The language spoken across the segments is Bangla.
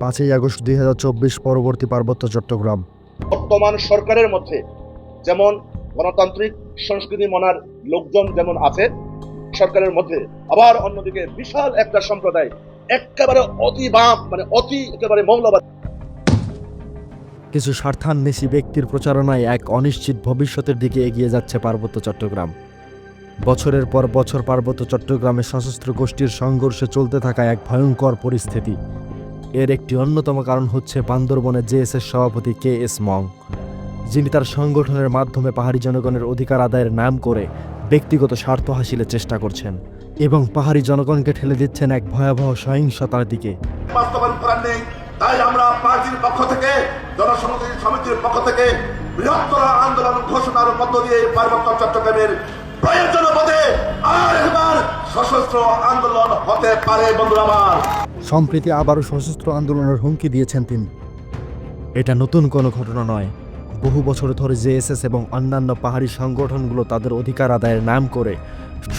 5ই আগস্ট 2024 পরবর্তী পার্বত্য চট্টগ্রাম। বর্তমান সরকারের মধ্যে যেমন গণতান্ত্রিক সংস্কৃতি মনার লোকজন যেমন আছে সরকারের মধ্যে, আবার অন্যদিকে বিশাল একটা সম্প্রদায় একেবারে অতি বাম, অতি একেবারে মৌলবাদ। কিছু স্বার্থান্বেষী ব্যক্তির প্রচারণায় এক অনিশ্চিত ভবিষ্যতের দিকে এগিয়ে যাচ্ছে পার্বত্য চট্টগ্রাম। বছরের পর বছর পার্বত্য চট্টগ্রামে সশস্ত্র গোষ্ঠীর সংঘর্ষে চলতে থাকা এক ভয়ঙ্কর পরিস্থিতি। এর একটি অন্যতম কারণ হচ্ছে বান্দরবনের জেএসএস সভাপতি KS মং, যিনি তার সংগঠনের মাধ্যমে পাহাড়ি জনগণের অধিকার আদায়ের নাম করে ব্যক্তিগত স্বার্থ হাসিলের চেষ্টা করছেন এবং পাহাড়ি জনগণকে ঠেলে দিচ্ছেন এক ভয়াবহ সহিংসতার দিকে। বাস্তবায়ন করার নেই, তাই আমরা পার্টির পক্ষ থেকে, জনসংহতি সমিতির পক্ষ থেকে বৃহত্তর আন্দোলন ঘোষণার মধ্য দিয়ে পার্বত্য চট্টগ্রামের প্রয়োজন বোধে আর একবার সশস্ত্র আন্দোলন হতে পারে। বন্ধুরা আমার, সম্প্রতি আবারও সশস্ত্র আন্দোলনের হুমকি দিয়েছেন তিনি। এটা নতুন কোনো ঘটনা নয়। বহু বছর ধরে জেএসএস এবং অন্যান্য পাহাড়ি সংগঠনগুলো তাদের অধিকার আদায়ের নাম করে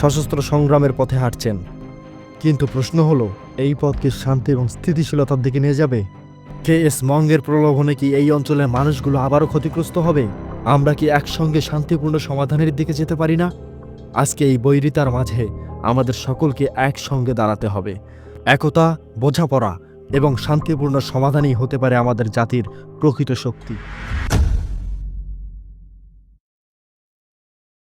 সশস্ত্র সংগ্রামের পথে হাঁটছেন। কিন্তু প্রশ্ন হলো, এই পথ কি শান্তি এবং স্থিতিশীলতার দিকে নিয়ে যাবে? KS মংয়ের প্রলোভনে কি এই অঞ্চলের মানুষগুলো আবারও ক্ষতিগ্রস্ত হবে? আমরা কি একসঙ্গে শান্তিপূর্ণ সমাধানের দিকে যেতে পারি না? আজকে এই বৈরিতার মাঝে আমাদের সকলকে একসঙ্গে দাঁড়াতে হবে। একতা, বোঝাপড়া এবং শান্তিপূর্ণ সমাধানই হতে পারে আমাদের জাতির প্রকৃত শক্তি।